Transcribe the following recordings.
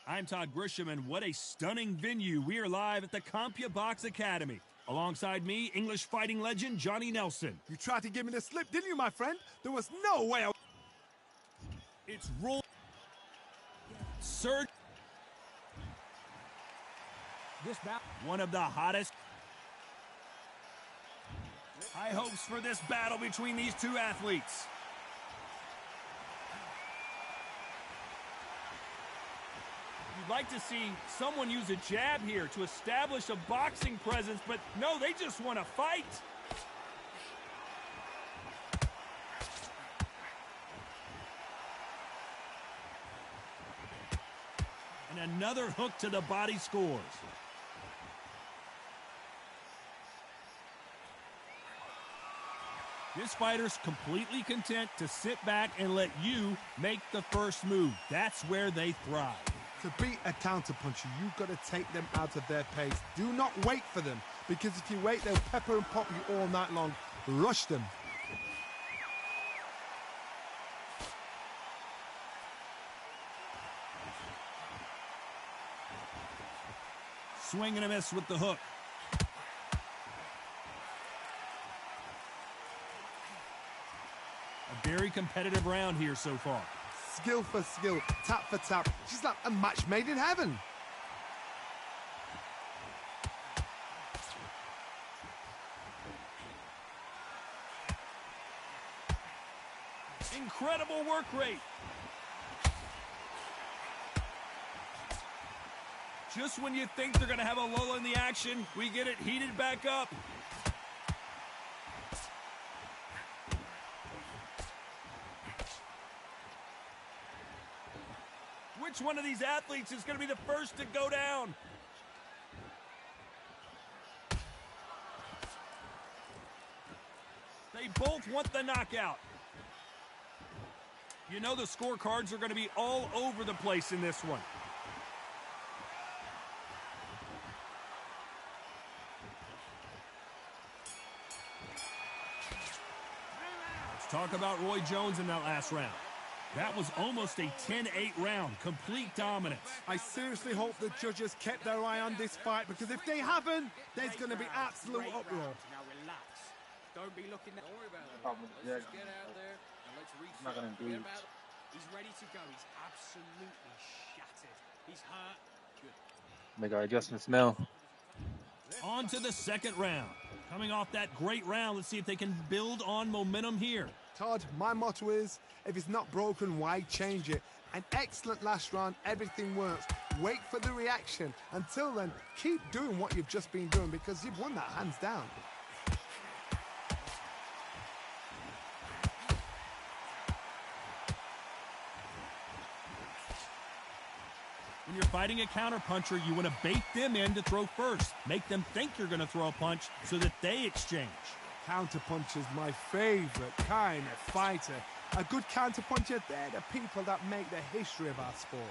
I'm Todd Grisham, and what a stunning venue. We are live at the CompuBox Academy. Alongside me, English fighting legend Johnny Nelson. You tried to give me the slip, didn't you, my friend? There was no way I... It's roll. Surge. This battle. One of the hottest. High hopes for this battle between these two athletes. You'd like to see someone use a jab here to establish a boxing presence, but no, they just want to fight. And another hook to the body scores. This fighter's completely content to sit back and let you make the first move. That's where they thrive. To beat a counterpuncher, you've got to take them out of their pace. Do not wait for them, because if you wait, they'll pepper and pop you all night long. Rush them. Swing and a miss with the hook. A very competitive round here so far. Skill for skill, tap for tap. She's like a match made in heaven. Incredible work rate. Just when you think they're going to have a lull in the action, we get it heated back up. Which one of these athletes is going to be the first to go down? They both want the knockout. You know the scorecards are going to be all over the place in this one. Let's talk about Roy Jones in that last round. That was almost a 10-8 round, complete dominance. I seriously hope the judges kept their eye on this fight, because if they haven't, there's going to be absolute uproar. Now relax. Don't be looking. Don't worry about it. Let's just get out there and let's reach. Not gonna do it. He's ready to go. He's absolutely shattered. He's hurt. Good. Make our adjustments now. On to the second round. Coming off that great round, let's see if they can build on momentum here. Todd, my motto is, if it's not broken, why change it? An excellent last round, everything works. Wait for the reaction. Until then, keep doing what you've just been doing, because you've won that hands down. When you're fighting a counterpuncher, you want to bait them in to throw first. Make them think you're going to throw a punch so that they exchange. Counterpuncher's my favorite kind of fighter. A good counterpuncher, they're the people that make the history of our sport.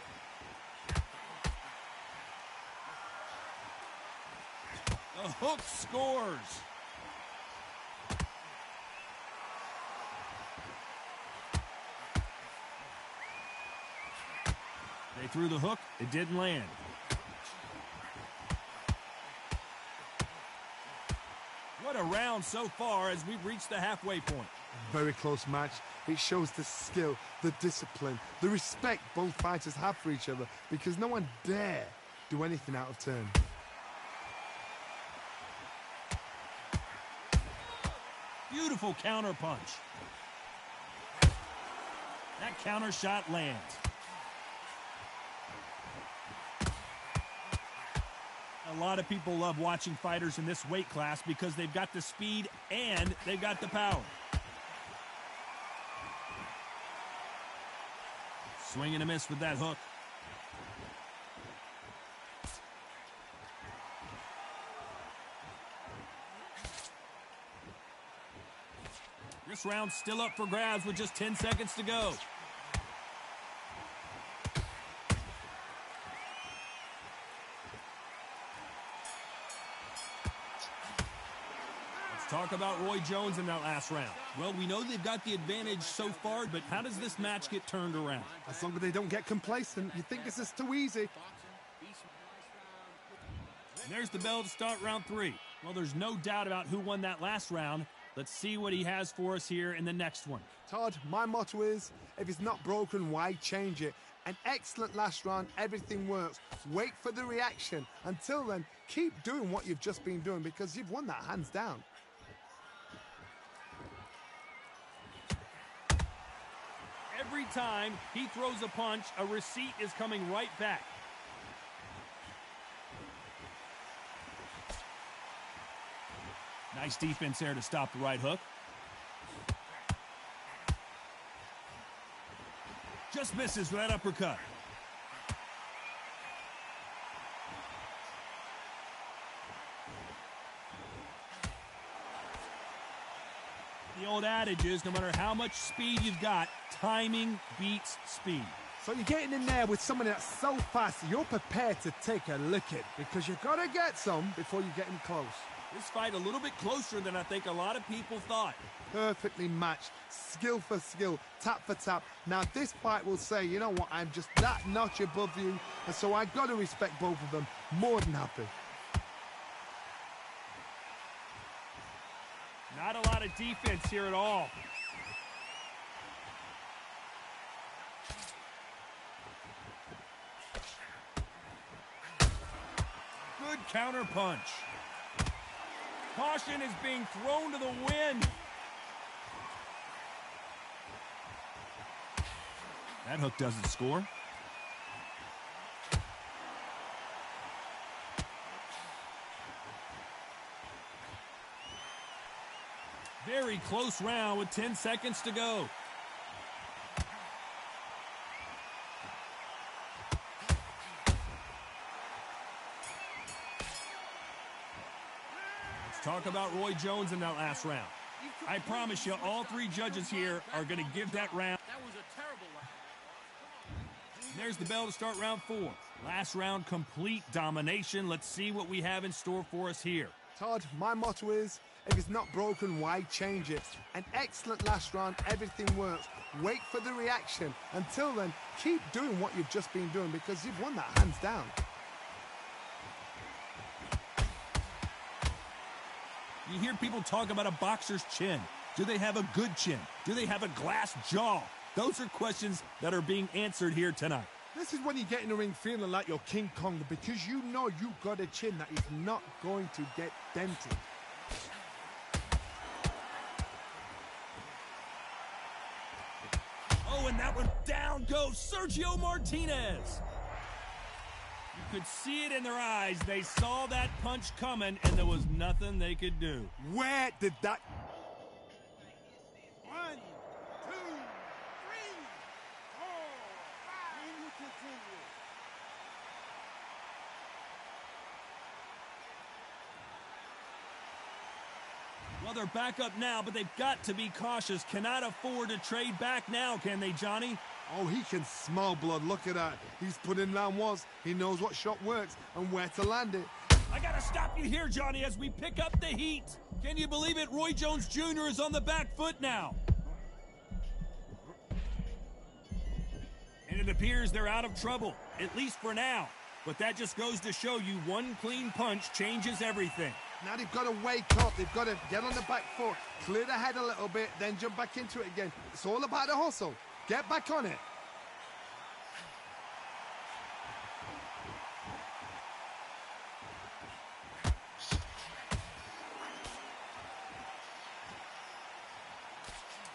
The hook scores. They threw the hook, it didn't land. What a round so far as we've reached the halfway point. Very close match. It shows the skill, the discipline, the respect both fighters have for each other, because no one dare do anything out of turn. Beautiful counter punch. That counter shot lands. A lot of people love watching fighters in this weight class because they've got the speed and they've got the power. Swing and a miss with that hook. This round's still up for grabs with just 10 seconds to go. Talk about Roy Jones in that last round. Well, we know they've got the advantage so far, but how does this match get turned around? As long as they don't get complacent, you think this is too easy. And there's the bell to start round 3. Well, there's no doubt about who won that last round. Let's see what he has for us here in the next one. Todd, my motto is, if it's not broken, why change it? An excellent last round, everything works. Wait for the reaction. Until then, keep doing what you've just been doing because you've won that hands down. Every time he throws a punch, a receipt is coming right back. Nice defense there to stop the right hook. Just misses with that uppercut. The old adage is, no matter how much speed you've got, timing beats speed. So you're getting in there with someone that's so fast, you're prepared to take a licking because you've got to get some before you get him close. This fight a little bit closer than I think a lot of people thought. Perfectly matched, skill for skill, tap for tap. Now this fight will say, you know what, I'm just that notch above you, and so I've got to respect both of them. More than happy. Not a lot of defense here at all. Good counter punch. Caution is being thrown to the wind. That hook doesn't score. Very close round with 10 seconds to go. Let's talk about Roy Jones in that last round. I promise you, all 3 judges here are going to give that round. That was a terrible round. There's the bell to start round 4. Last round, complete domination. Let's see what we have in store for us here. Todd, my motto is, if it's not broken, why change it? An excellent last round, everything works. Wait for the reaction. Until then, keep doing what you've just been doing because you've won that hands down. You hear people talk about a boxer's chin. Do they have a good chin? Do they have a glass jaw? Those are questions that are being answered here tonight. This is when you get in the ring feeling like you're King Kong because you know you've got a chin that is not going to get dented. Oh, and that one, down goes Sergio Martinez. You could see it in their eyes. They saw that punch coming, and there was nothing they could do. Where did that... 1, 2, 3, 4, 5. And you continue. Well, they're back up now, but they've got to be cautious. Cannot afford to trade back now, can they, Johnny? Oh, he can smell blood. Look at that. He's put in round ones. He knows what shot works and where to land it. I got to stop you here, Johnny, as we pick up the heat. Can you believe it? Roy Jones Jr. is on the back foot now. And it appears they're out of trouble, at least for now. But that just goes to show you one clean punch changes everything. Now they've got to wake up. They've got to get on the back foot, clear the head a little bit, then jump back into it again. It's all about the hustle. Get back on it.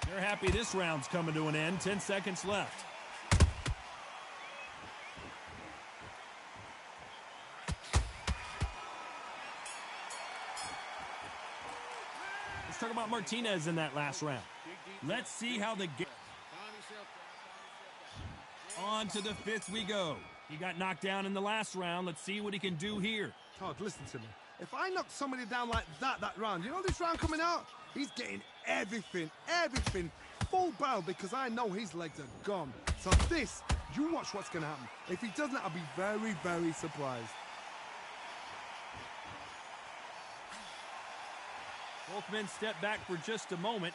They're happy this round's coming to an end. 10 seconds left. Let's talk about Martinez in that last round. Let's see how the game... On to the 5th we go. He got knocked down in the last round. Let's see what he can do here. Todd, listen to me. If I knock somebody down like that round, you know this round coming out? He's getting everything, full barrel because I know his legs are gone. So this, you watch what's going to happen. If he doesn't, I'll be very, very surprised. Both men step back for just a moment.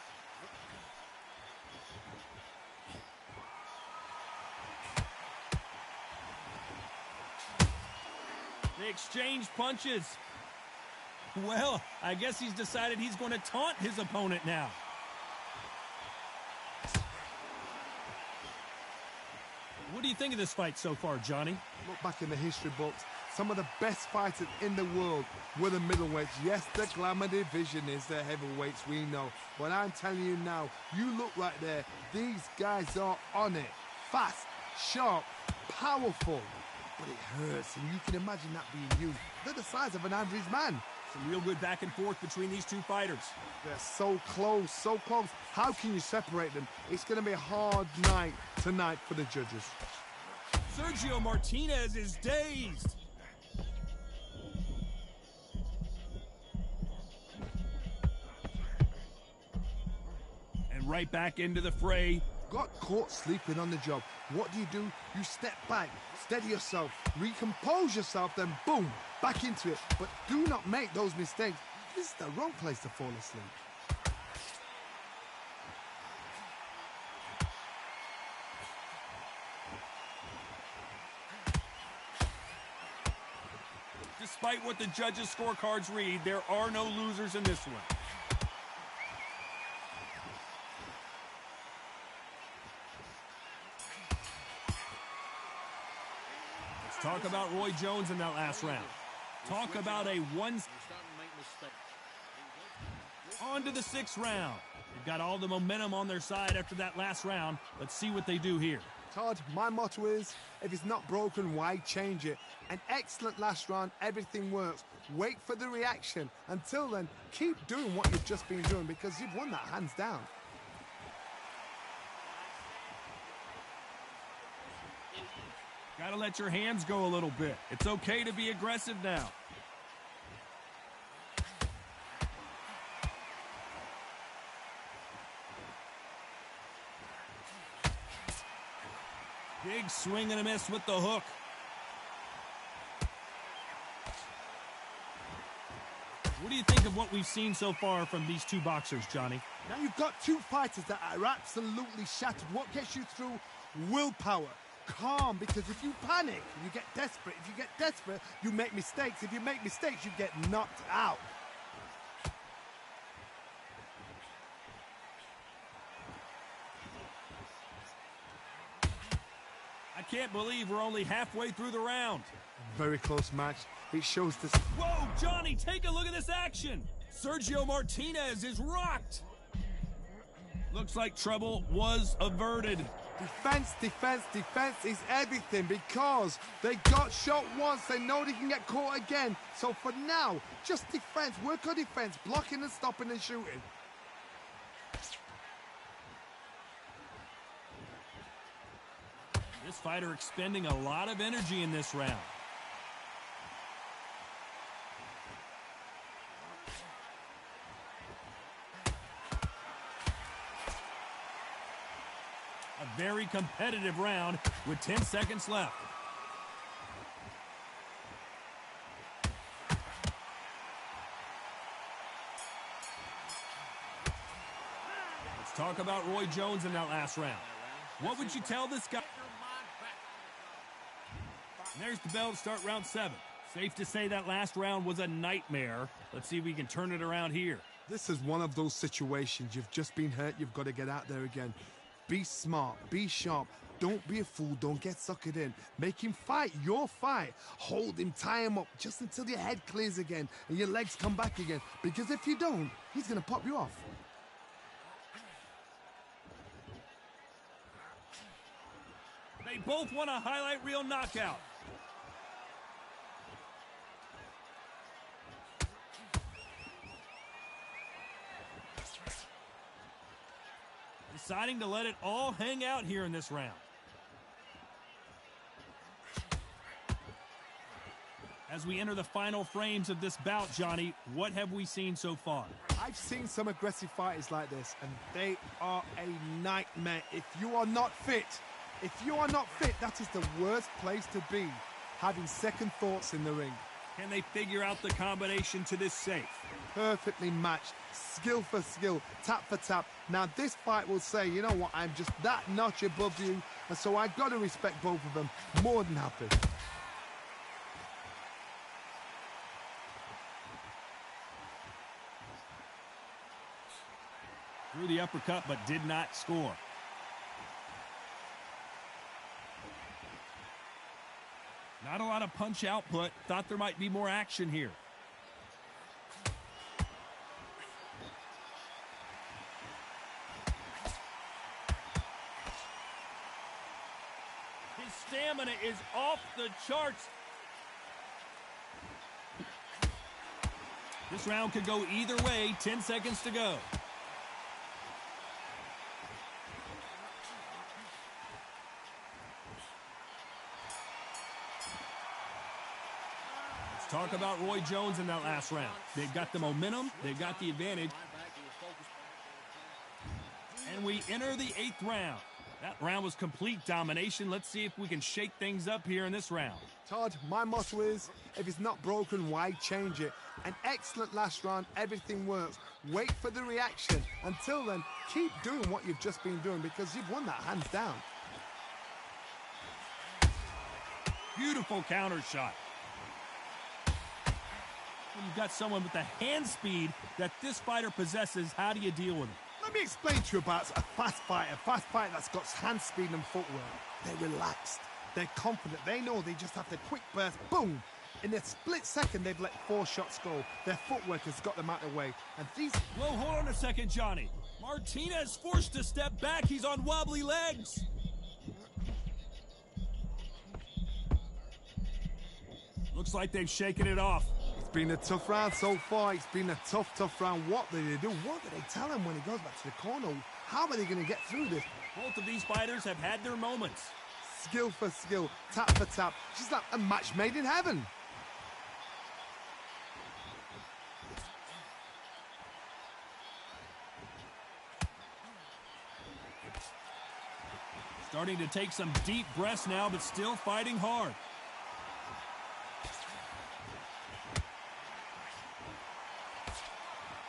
They exchange punches. Well, I guess he's decided he's going to taunt his opponent now. What do you think of this fight so far, Johnny? Look back in the history books. Some of the best fighters in the world were the middleweights. Yes, the glamour division is the heavyweights, we know. But I'm telling you now, you look right there. These guys are on it. Fast, sharp, powerful. But it hurts, and you can imagine that being you. They're the size of an average man. Some real good back and forth between these two fighters. They're so close, so close. How can you separate them? It's going to be a hard night tonight for the judges. Sergio Martinez is dazed. And right back into the fray. Got caught sleeping on the job. What do? You step back, steady yourself, recompose yourself, then boom, back into it. But do not make those mistakes. This is the wrong place to fall asleep. Despite what the judges' scorecards read, there are no losers in this one. Talk about Roy Jones in that last round. Talk about a one... On to the sixth round. They've got all the momentum on their side after that last round. Let's see what they do here. Todd, my motto is, if it's not broken, why change it? An excellent last round, everything works. Wait for the reaction. Until then, keep doing what you've just been doing because you've won that hands down. Gotta let your hands go a little bit. It's okay to be aggressive now. Big swing and a miss with the hook. What do you think of what we've seen so far from these two boxers, Johnny? Now you've got two fighters that are absolutely shattered. What gets you through? Willpower. Calm, because if you panic, you get desperate. If you get desperate, you make mistakes. If you make mistakes, you get knocked out. I can't believe we're only halfway through the round. Very close match. It shows this. Whoa, Johnny, take a look at this action. Sergio Martinez is rocked. Looks like trouble was averted. Defense, defense, defense is everything because they got shot once. They know they can get caught again. So for now, just defense. Work on defense. Blocking and stopping and shooting. This fighter expending a lot of energy in this round. A very competitive round with 10 seconds left. Let's talk about Roy Jones in that last round. What would you tell this guy? And there's the bell to start round 7. Safe to say that last round was a nightmare. Let's see if we can turn it around here. This is one of those situations. You've just been hurt. You've got to get out there again. Be smart. Be sharp. Don't be a fool. Don't get suckered in. Make him fight your fight. Hold him. Tie him up just until your head clears again and your legs come back again. Because if you don't, he's going to pop you off. They both want a highlight reel knockout. Deciding to let it all hang out here in this round. As we enter the final frames of this bout, Johnny, what have we seen so far? I've seen some aggressive fighters like this, and they are a nightmare. If you are not fit, that is the worst place to be, having second thoughts in the ring. Can they figure out the combination to this safe? Perfectly matched, skill for skill, tap for tap. Now this fight will say, you know what, I'm just that notch above you, and so I've got to respect both of them. More than happy. Threw the uppercut, but did not score. Not a lot of punch output. Thought there might be more action here. His stamina is off the charts. This round could go either way. 10 seconds to go. Talk about Roy Jones in that last round. They've got the momentum. They've got the advantage. And we enter the 8th round. That round was complete domination. Let's see if we can shake things up here in this round. Todd, my motto is, if it's not broken, why change it? An excellent last round. Everything works. Wait for the reaction. Until then, keep doing what you've just been doing because you've won that hands down. Beautiful counter shot. When you've got someone with the hand speed that this fighter possesses, how do you deal with it? Let me explain to you about a fast fighter that's got hand speed and footwork. They're relaxed. They're confident. They know they just have to quick burst, boom. In a split second, they've let 4 shots go. Their footwork has got them out of the way. And these... Whoa, hold on a second, Johnny. Martinez forced to step back. He's on wobbly legs. Looks like they've shaken it off. It's been a tough round so far. It's been a tough round. What do they do? What do they tell him when he goes back to the corner? How are they going to get through this? Both of these fighters have had their moments. Skill for skill, tap for tap. Just like a match made in heaven. Starting to take some deep breaths now, but still fighting hard.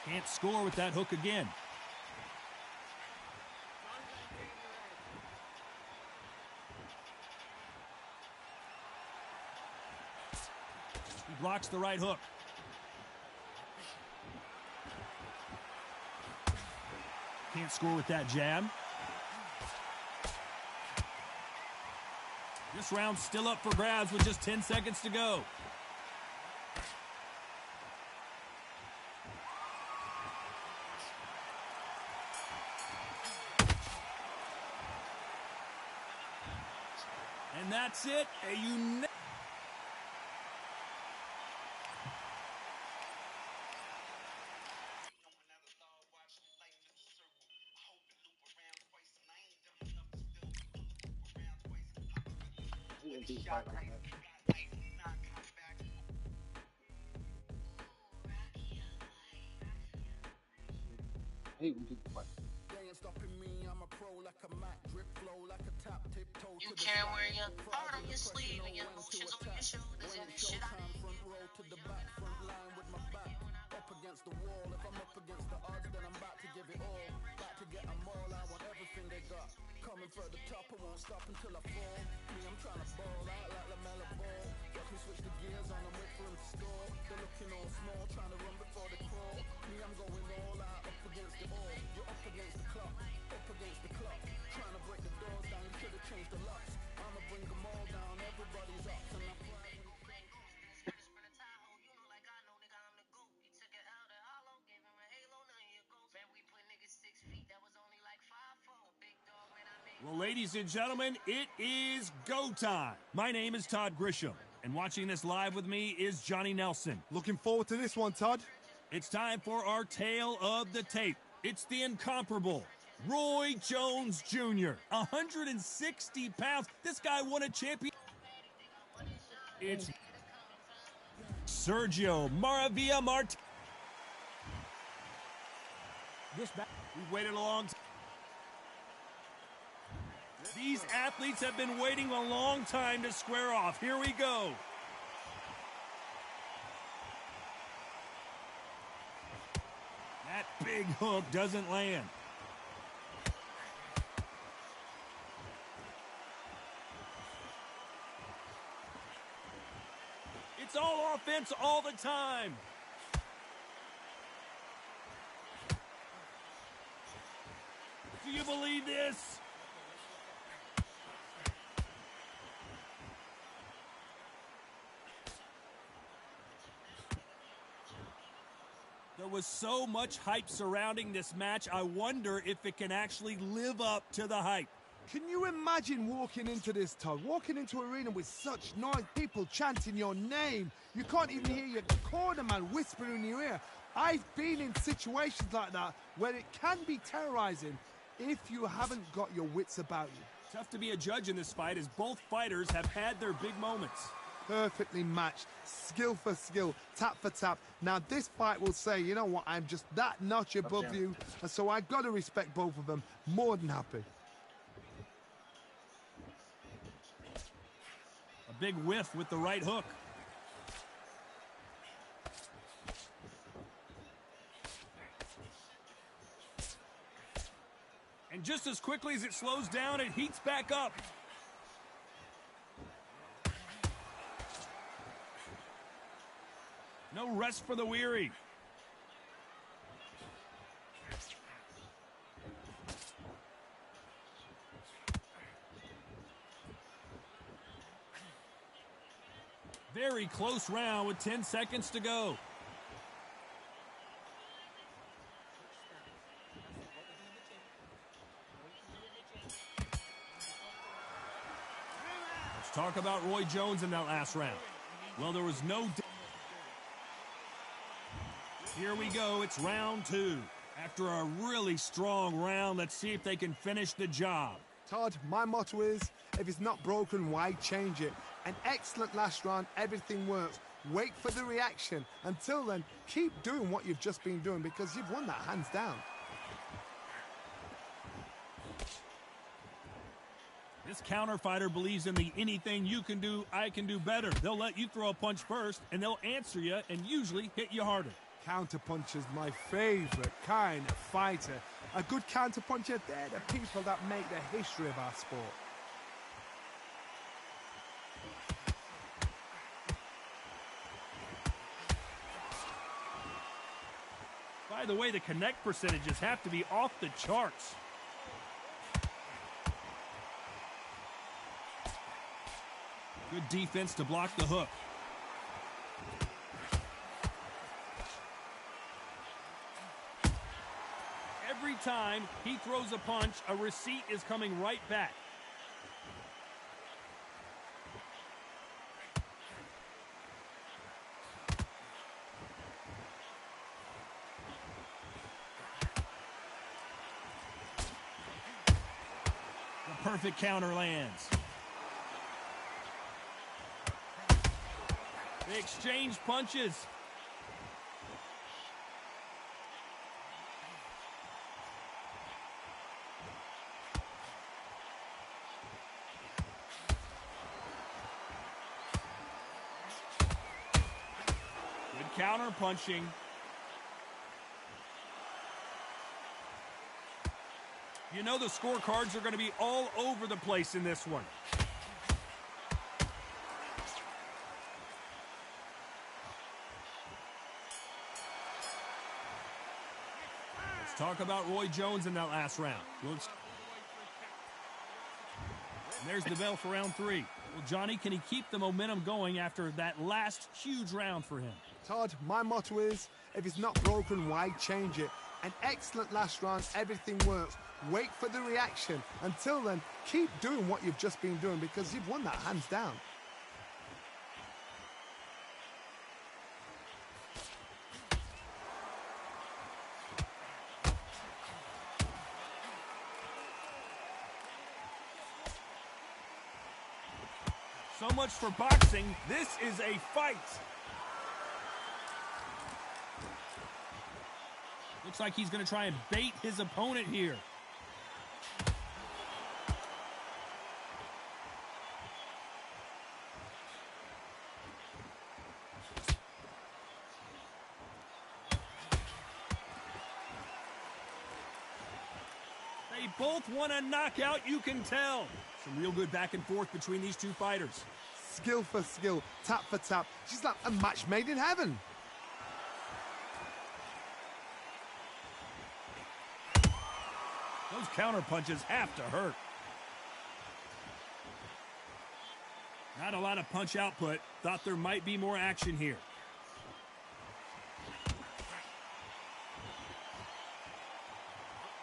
Can't score with that hook again. He blocks the right hook. Can't score with that jab. This round's still up for grabs with just 10 seconds to go. And that's it. You can't wear your heart on your sleeve and your emotions on your shoulders and this shit I need. Up against the wall, if I'm up against the odds, then I'm about to give it all. About to get them all, I want everything they got. Coming for the top, I won't stop until I fall. Me, I'm trying to ball out like LaMelo Ball. Watch me switch the gears on and wait for him to score. They're looking all small, trying to run before they crawl. Me, I'm going all out, up against it all. You're up against the clock, up against the clock. Trying to break the doors down, you should have changed the locks. I'ma bring them all down, everybody's up and I'm Well, ladies and gentlemen, it is go time. My name is Todd Grisham, and watching this live with me is Johnny Nelson. Looking forward to this one, Todd. It's time for our tale of the tape. It's the incomparable Roy Jones Jr., 160 pounds. This guy won a champion. It's Sergio Maravilla Martinez. We've waited a long time. These athletes have been waiting a long time to square off. Here we go. Big hook doesn't land. It's all offense all the time. Do you believe this? There was so much hype surrounding this match, I wonder if it can actually live up to the hype. Can you imagine walking into this, Todd? Walking into an arena with such noise, people chanting your name. You can't even hear your corner man whispering in your ear. I've been in situations like that where it can be terrorizing if you haven't got your wits about you. Tough to be a judge in this fight as both fighters have had their big moments. Perfectly matched, skill for skill, tap for tap. Now this fight will say, you know what, I'm just that notch above you, and so I've got to respect both of them. More than happy. A big whiff with the right hook. And just as quickly as it slows down, it heats back up. No rest for the weary. Very close round with 10 seconds to go. Let's talk about Roy Jones in that last round. Well, there was no... Here we go, it's round 2. After a really strong round, let's see if they can finish the job. Todd, my motto is, if it's not broken, why change it? An excellent last round, everything works. Wait for the reaction. Until then, keep doing what you've just been doing because you've won that hands down. This counter fighter believes in the anything you can do, I can do better. They'll let you throw a punch first, and they'll answer you and usually hit you harder. Counterpuncher's my favorite kind of fighter. A good counterpuncher, they're the people that make the history of our sport. By the way, the connect percentages have to be off the charts. Good defense to block the hook. Every time he throws a punch, a receipt is coming right back. The perfect counter lands. They exchange punches. Good counter punching. You know the scorecards are going to be all over the place in this one. Let's talk about Roy Jones in that last round. And there's the bell for round 3. Well, Johnny, can he keep the momentum going after that last huge round for him? Todd, my motto is, if it's not broken, why change it? An excellent last round, everything works. Wait for the reaction. Until then, keep doing what you've just been doing because you've won that hands down. So much for boxing. This is a fight. Looks like he's going to try and bait his opponent here. They both want a knockout, you can tell. Some real good back and forth between these two fighters. Skill for skill, tap for tap. She's like a match made in heaven. Those counter punches have to hurt. Not a lot of punch output. Thought there might be more action here.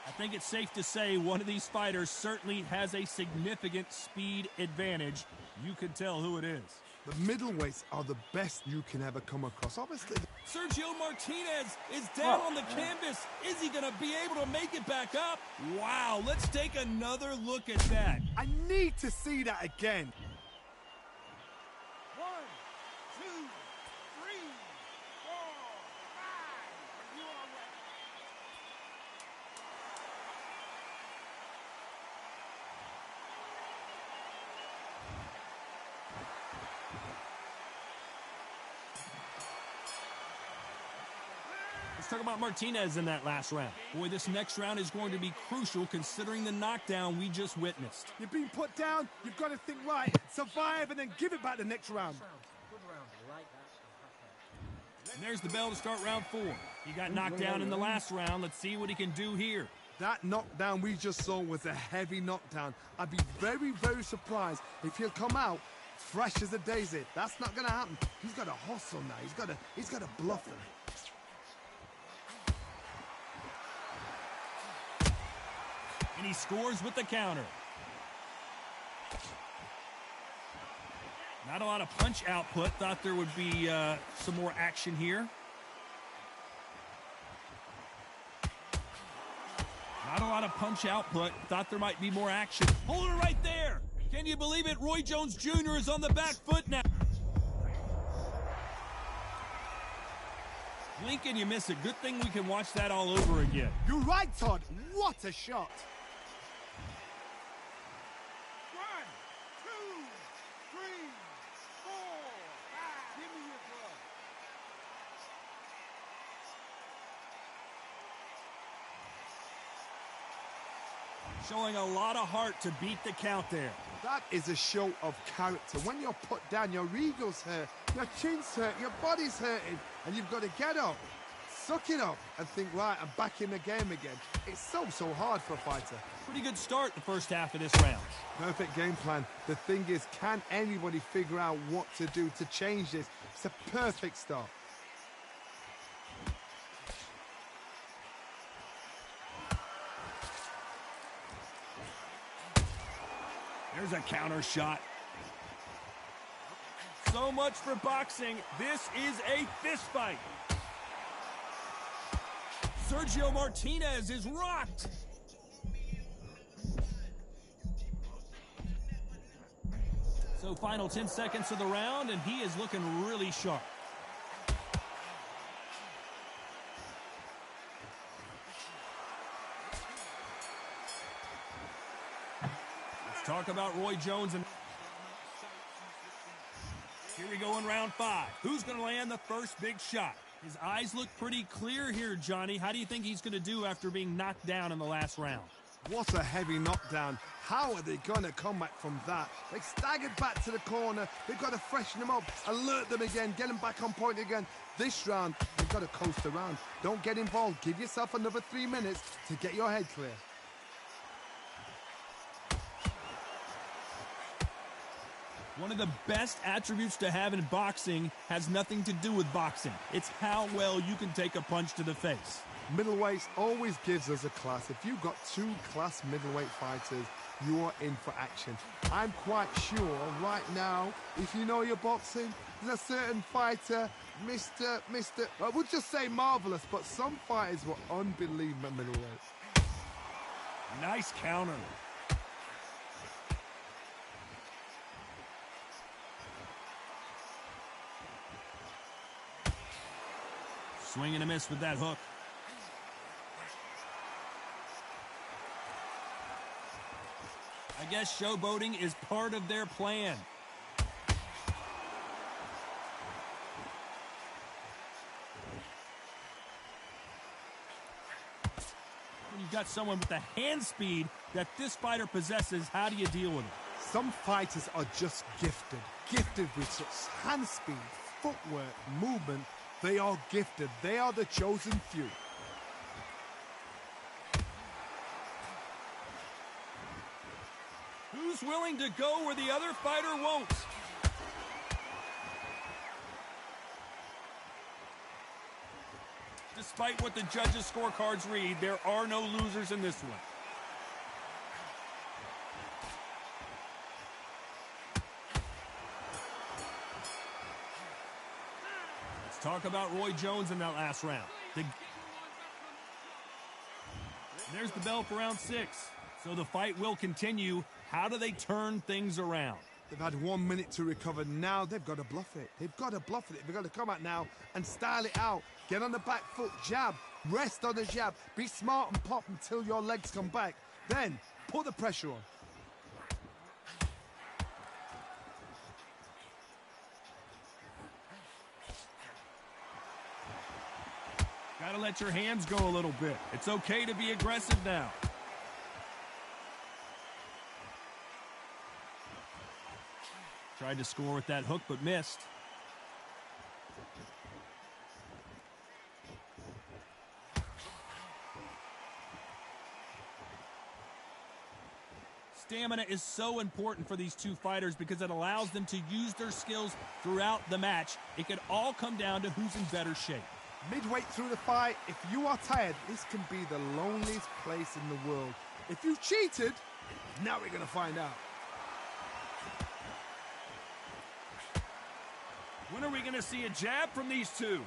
I think it's safe to say one of these fighters certainly has a significant speed advantage. You can tell who it is. The middleweights are the best you can ever come across. Obviously, Sergio Martinez is down on the canvas. Is he going to be able to make it back up? Wow, let's take another look at that. I need to see that again. 1, 2, 3, 4, 5. You are ready. Let's talk about Martinez in that last round. Boy, this next round is going to be crucial considering the knockdown we just witnessed. You've been put down, you've got to think right, survive, and then give it back the next round. And there's the bell to start round 4. He got knocked down in the last round. Let's see what he can do here. That knockdown we just saw was a heavy knockdown. I'd be very, very surprised if he'll come out fresh as a daisy. That's not going to happen. He's got to hustle now. He's got to bluff him. And he scores with the counter. Not a lot of punch output. Thought there would be some more action here. Not a lot of punch output. Thought there might be more action. Hold it right there. Can you believe it? Roy Jones Jr. is on the back foot now. Blink and you miss it. Good thing we can watch that all over again. You're right, Todd. What a shot. 1, 2, 3, 4, 5. Give me your glove. Showing a lot of heart to beat the count there. That is a show of character. When you're put down, your ego's hurt, your chin's hurt, your body's hurting, and you've got to get up, suck it up, and think, right, I'm back in the game again. It's so hard for a fighter. Pretty good start the first half of this round. Perfect game plan. The thing is, can anybody figure out what to do to change this? It's a perfect start. There's a counter shot. So much for boxing. This is a fist fight. Sergio Martinez is rocked. So final 10 seconds of the round, and he is looking really sharp. Talk about Roy Jones. And here we go in round 5. Who's going to land the first big shot? His eyes look pretty clear here, Johnny. How do you think he's going to do after being knocked down in the last round? What a heavy knockdown. How are they going to come back from that? They staggered back to the corner. They've got to freshen them up, alert them again, get them back on point again. This round, they've got to coast around. Don't get involved. Give yourself another 3 minutes to get your head clear. One of the best attributes to have in boxing has nothing to do with boxing. It's how well you can take a punch to the face. Middleweights always gives us a class. If you've got 2 class middleweight fighters, you are in for action. I'm quite sure right now, if you know your boxing, there's a certain fighter, I would just say marvelous, but some fighters were unbelievable middleweight. Nice counter. Swing and a miss with that hook. I guess showboating is part of their plan. You've got someone with the hand speed that this fighter possesses. How do you deal with it? Some fighters are just gifted with such hand speed, footwork, movement. They are gifted. They are the chosen few. Who's willing to go where the other fighter won't? Despite what the judges' scorecards read, there are no losers in this one. Let's talk about Roy Jones in that last round. There's the bell for round 6. So the fight will continue. How do they turn things around? They've had 1 minute to recover. Now they've got to bluff it. They've got to bluff it. They've got to come out now and style it out. Get on the back foot, jab, rest on the jab. Be smart and pop until your legs come back. Then put the pressure on. Gotta let your hands go a little bit. It's okay to be aggressive now. Tried to score with that hook, but missed. Stamina is so important for these two fighters because it allows them to use their skills throughout the match. It could all come down to who's in better shape. Midway through the fight, if you are tired, this can be the loneliest place in the world. If you cheated, now we're going to find out. When are we going to see a jab from these two?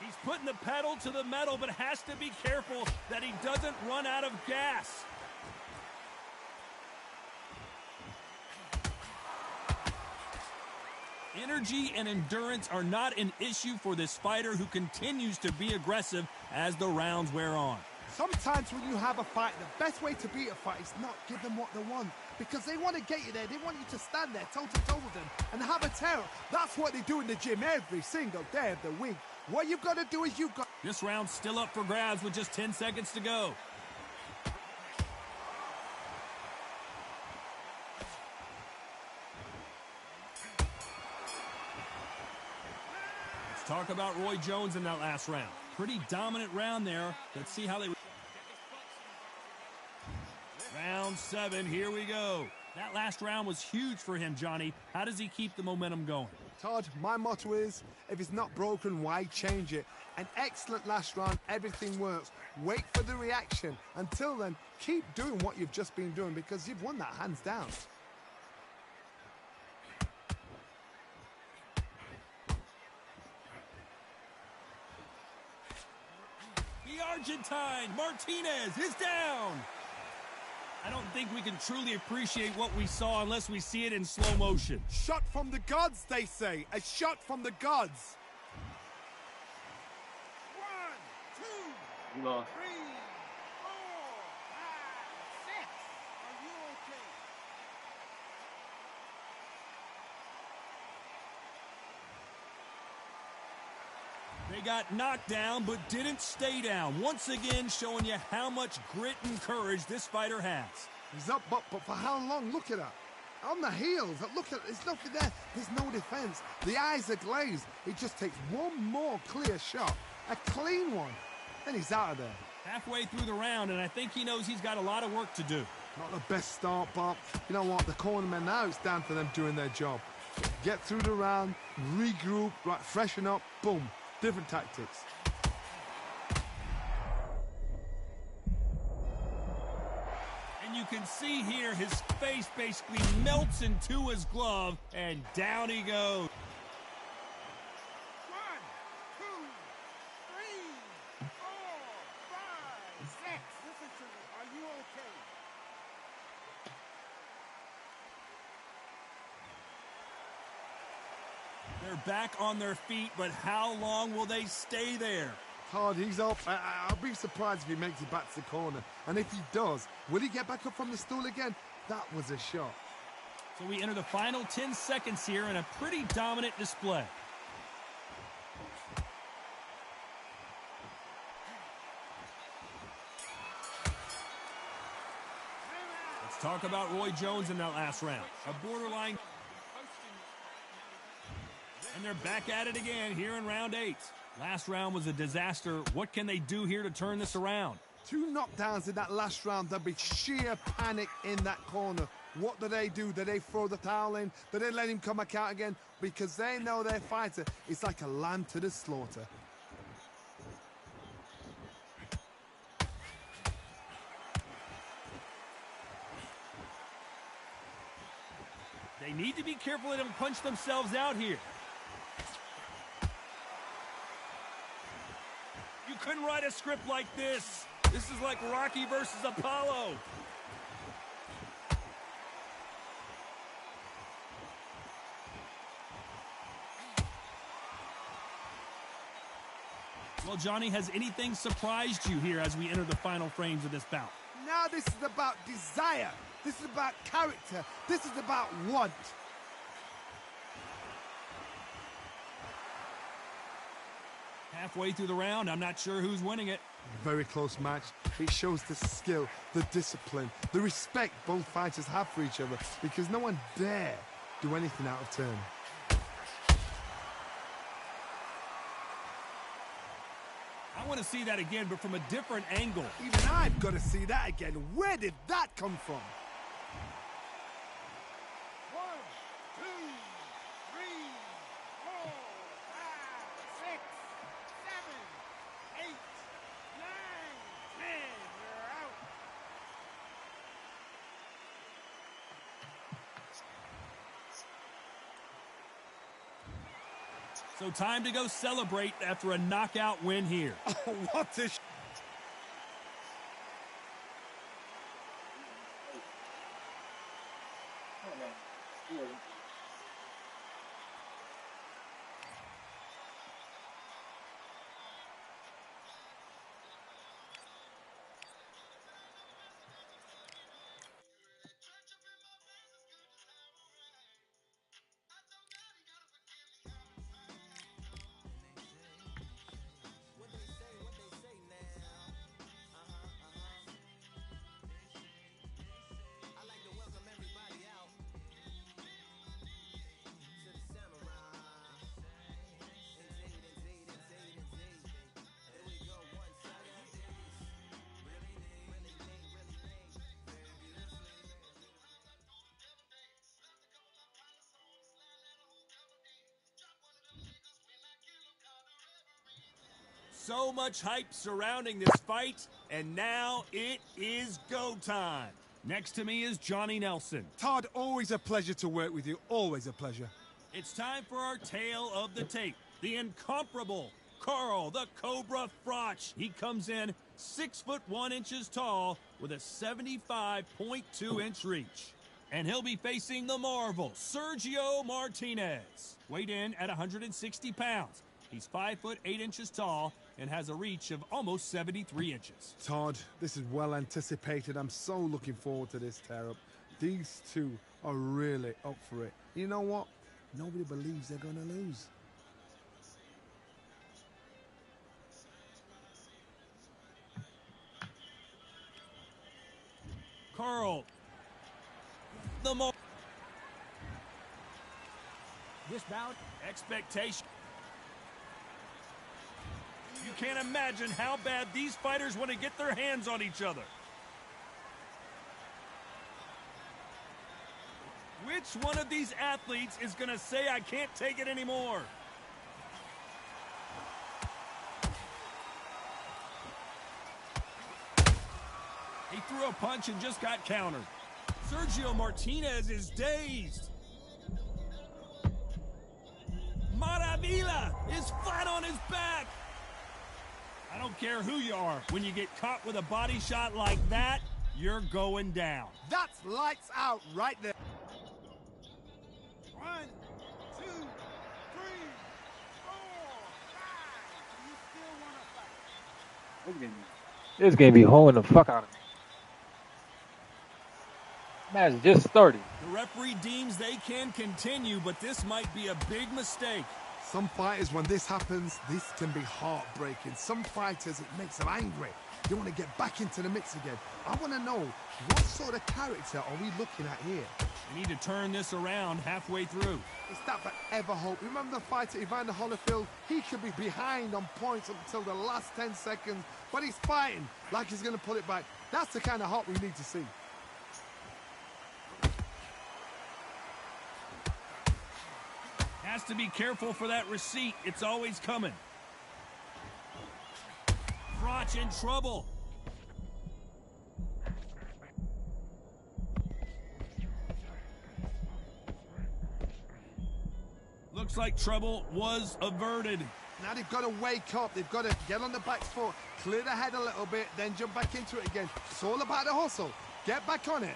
He's putting the pedal to the metal, but has to be careful that he doesn't run out of gas. Energy and endurance are not an issue for this fighter who continues to be aggressive as the rounds wear on. Sometimes when you have a fight, the best way to beat a fight is not give them what they want. Because they want to get you there. They want you to stand there toe-to-toe with them and have a tear. That's what they do in the gym every single day of the week. What you've got to do is you've got... This round's still up for grabs with just 10 seconds to go. Let's talk about Roy Jones in that last round. Pretty dominant round there. Let's see how they... Round 7, here we go. That last round was huge for him, Johnny. How does he keep the momentum going? Todd, my motto is, if it's not broken, why change it? An excellent last round, everything works. Wait for the reaction. Until then, keep doing what you've just been doing because you've won that hands down. The Argentine, Martinez, is down. I don't think we can truly appreciate what we saw unless we see it in slow motion. Shot from the gods, they say. A shot from the gods. 1, 2, 3, 4, 5, 6. Are you okay? They got knocked down, but didn't stay down. Once again, showing you how much grit and courage this fighter has. He's up, but for how long? Look at that. On the heels. Look at it. There's nothing there. There's no defense. The eyes are glazed. He just takes one more clear shot. A clean one. Then he's out of there. Halfway through the round, and I think he knows he's got a lot of work to do. Not the best start, but you know what? The cornermen now, it's down to them doing their job. Get through the round, regroup, right, freshen up, boom. Different tactics. And you can see here his face basically melts into his glove, and down he goes. 1, 2, 3, 4, 5, 6. Listen to me. Are you okay? They're back on their feet, but how long will they stay there? Todd, he's up. I'll be surprised if he makes it back to the corner. And if he does, will he get back up from the stool again? That was a shot. So we enter the final 10 seconds here in a pretty dominant display. Let's talk about Roy Jones in that last round. A borderline. And they're back at it again here in round 8. Last round was a disaster. What can they do here to turn this around? 2 knockdowns in that last round. There'll be sheer panic in that corner. What do? Do they throw the towel in? Do they let him come back out again? Because they know their fighter is like a lamb to the slaughter. They need to be careful they don't punch themselves out here. You couldn't write a script like this. This is like Rocky versus Apollo. Well, Johnny, has anything surprised you here as we enter the final frames of this bout? Now this is about desire. This is about character. This is about want. Halfway through the round, I'm not sure who's winning it. Very close match. It shows the skill, the discipline, the respect both fighters have for each other, because no one dare do anything out of turn. I want to see that again, but from a different angle. Even I've got to see that again. Where did that come from? 1, 2, 3, 4, 5, 6, 7, 8, 9, 10. You're out. So time to go celebrate after a knockout win here. Oh, what a... So much hype surrounding this fight, and now it is go time. Next to me is Johnny Nelson. Todd, always a pleasure to work with you. Always a pleasure. It's time for our tale of the tape. The incomparable Carl the Cobra Froch. He comes in 6'1" tall with a 75.2-inch reach. And he'll be facing the marvel, Sergio Martinez. Weighed in at 160 pounds. He's 5'8" tall and has a reach of almost 73 inches. Todd, this is well anticipated. I'm so looking forward to this tear-up. These two are really up for it. You know what? Nobody believes they're going to lose. Carl, This bout, expectation. You can't imagine how bad these fighters want to get their hands on each other. Which one of these athletes is going to say, I can't take it anymore? He threw a punch and just got countered. Sergio Martinez is dazed. Maravilla is flat on his back. I don't care who you are. When you get caught with a body shot like that, you're going down. That's lights out right there. 1, 2, 3, 4, 5. You still want to fight? This game be holding the fuck out of me. Match just started. The referee deems they can continue, but this might be a big mistake. Some fighters, when this happens, this can be heartbreaking. Some fighters, it makes them angry. They want to get back into the mix again. I want to know, what sort of character are we looking at here? We need to turn this around halfway through. It's that forever hope. Remember the fighter Evander Holyfield? He could be behind on points until the last 10 seconds, but he's fighting like he's going to pull it back. That's the kind of hope we need to see. Has to be careful for that receipt. It's always coming. Froch in trouble. Looks like trouble was averted. Now they've got to wake up. They've got to get on the back foot, clear the head a little bit, then jump back into it again. It's all about the hustle. Get back on it.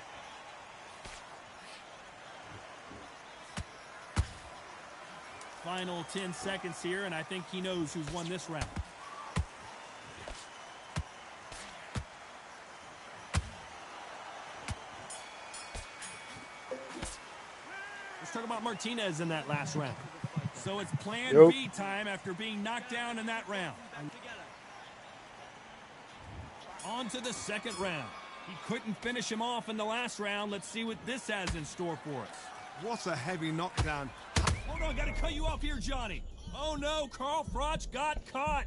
Final 10 seconds here, and I think he knows who's won this round. Let's talk about Martinez in that last round. So it's plan B time after being knocked down in that round. On to the second round. He couldn't finish him off in the last round. Let's see what this has in store for us. What a heavy knockdown. Hold on, gotta cut you off here, Johnny. Oh no, Carl Froch got caught.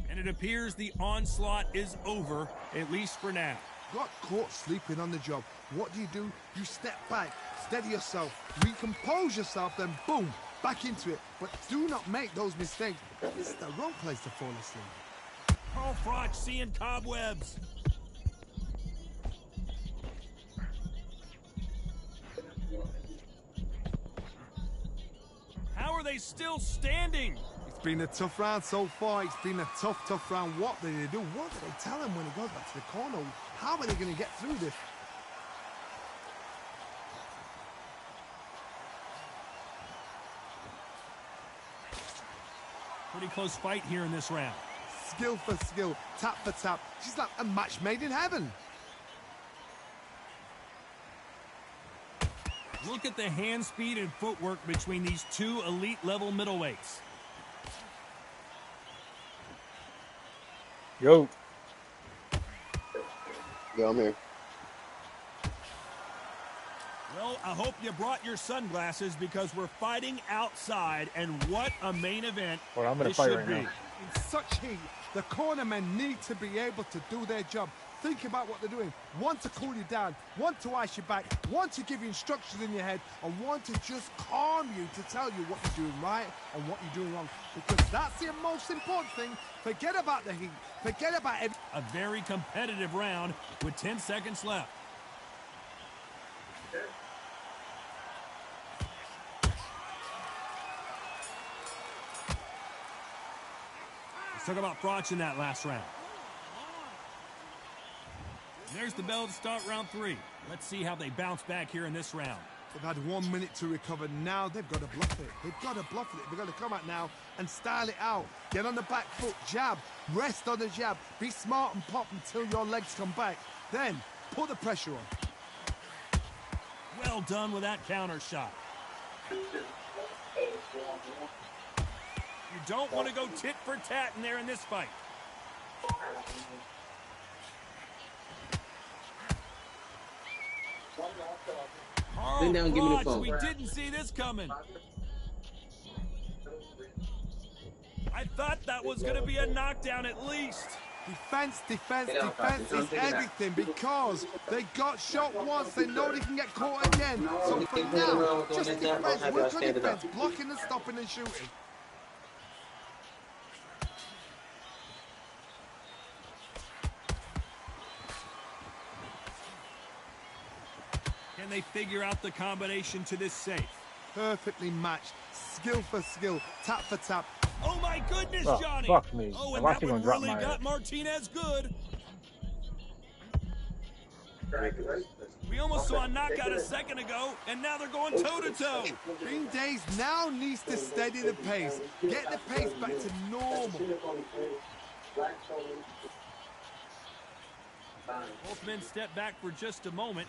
And it appears the onslaught is over, at least for now. Got caught sleeping on the job. What do? You step back, steady yourself, recompose yourself, then boom, back into it. But do not make those mistakes. This is the wrong place to fall asleep. Carl Froch seeing cobwebs. How are they still standing? It's been a tough round so far. It's been a tough round. What do they do? What do they tell him when he goes back to the corner? How are they going to get through this? Pretty close fight here in this round. Skill for skill, tap for tap. She's like a match made in heaven. Look at the hand speed and footwork between these two elite-level middleweights. Yo, I'm here. Well, I hope you brought your sunglasses because we're fighting outside, and what a main event well, I'm gonna this fight should right be. now. In such heat, the cornermen need to be able to do their job. Think about what they're doing. One to cool you down, one to ice you back, one to give you instructions in your head, and one to just calm you to tell you what you're doing right and what you're doing wrong. Because that's the most important thing. Forget about the heat. Forget about it. A very competitive round with 10 seconds left. Let's talk about Froch in that last round. There's the bell to start round 3. Let's see how they bounce back here in this round. They've had 1 minute to recover. Now they've got to bluff it. They've got to bluff it. They've got to come out now and style it out. Get on the back foot, jab, rest on the jab. Be smart and pop until your legs come back. Then put the pressure on. Well done with that counter shot. You don't want to go tit for tat in there in this fight. Sit down and give me the Froch, phone. we didn't see this coming. I thought that was going to be a knockdown at least. Defense is everything because they got shot once. They know they can get caught again. So for now, just defense, work on defense, blocking and stopping and shooting. Can they figure out the combination to this safe? Perfectly matched, skill for skill, tap for tap. Oh my goodness, Oh, Johnny! fuck me. Oh, and Why that she one gonna drop really my got ass? Martinez good. We almost saw a knockout a second ago, and now they're going toe-to-toe. Green Days now needs to steady the pace, get the pace back to normal. Both men step back for just a moment.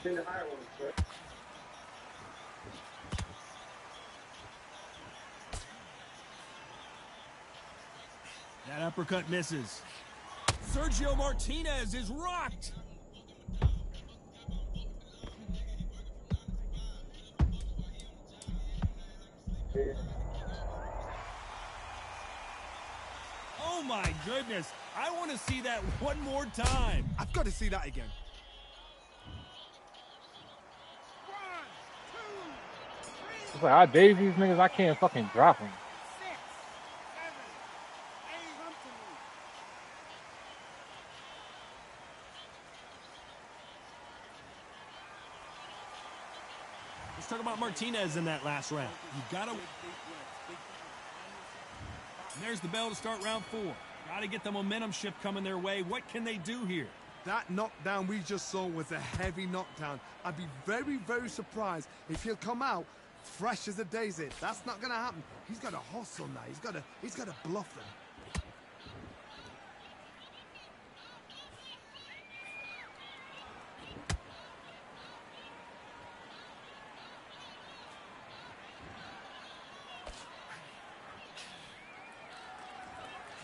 That uppercut misses. Sergio Martinez is rocked. Oh my goodness. I want to see that one more time. I've got to see that again. It's like, I daze these niggas, I can't fucking drop them. Let's talk about Martinez in that last round. You gotta. And there's the bell to start round 4. Gotta get the momentum shift coming their way. What can they do here? That knockdown we just saw was a heavy knockdown. I'd be very, very surprised if he'll come out fresh as a daisy. That's not going to happen. He's got to hustle now. He's got to bluff them.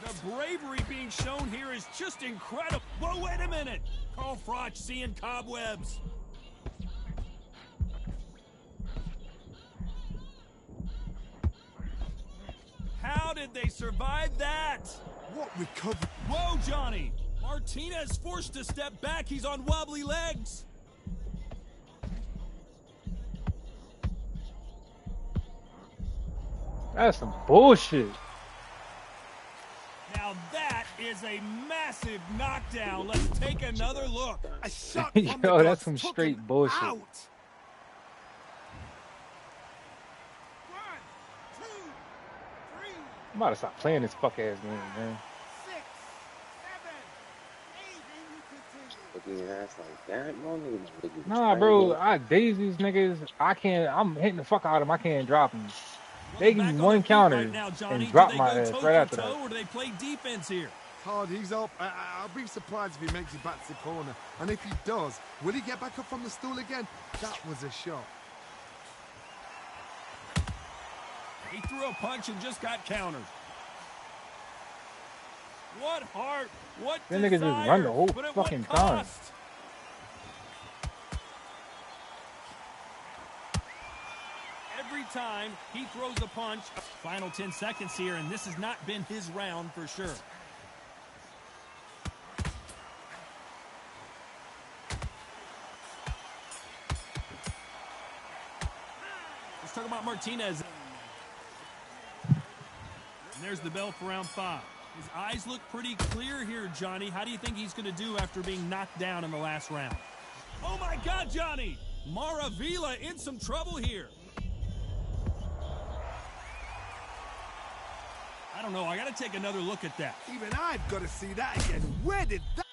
The bravery being shown here is just incredible. Whoa, wait a minute. Carl Froch seeing cobwebs. How did they survive that? What recovery? Whoa, Johnny. Martinez forced to step back. He's on wobbly legs. That's some bullshit. Now that is a massive knockdown. Let's take another look. A shot Yo, from the that's guts some took straight him bullshit. out. 1, 2, 3, I'm about to stop playing this fuck ass game, man. 6, 7, 8, and you continue. Looking at ass like that, no niggas really Nah, bro, I daze these niggas. I'm hitting the fuck out of them. I can't drop them. They give Back me on one their feet counter right now, Johnny. and drop Do they my go ass toe right to after toe, that. or do they play defense here? Hard, he's up. I'll be surprised if he makes it back to the corner. And if he does, will he get back up from the stool again? That was a shot. He threw a punch and just got countered. What heart, what Them desire, niggas just run the whole but at what fucking time. cost? Every time he throws a punch, final 10 seconds here, and this has not been his round for sure. Let's talk about Martinez. And there's the bell for round 5. His eyes look pretty clear here, Johnny. How do you think he's going to do after being knocked down in the last round? Oh, my God, Johnny! Maravilla in some trouble here. I don't know. I got to take another look at that. Even I've got to see that again. Where did that...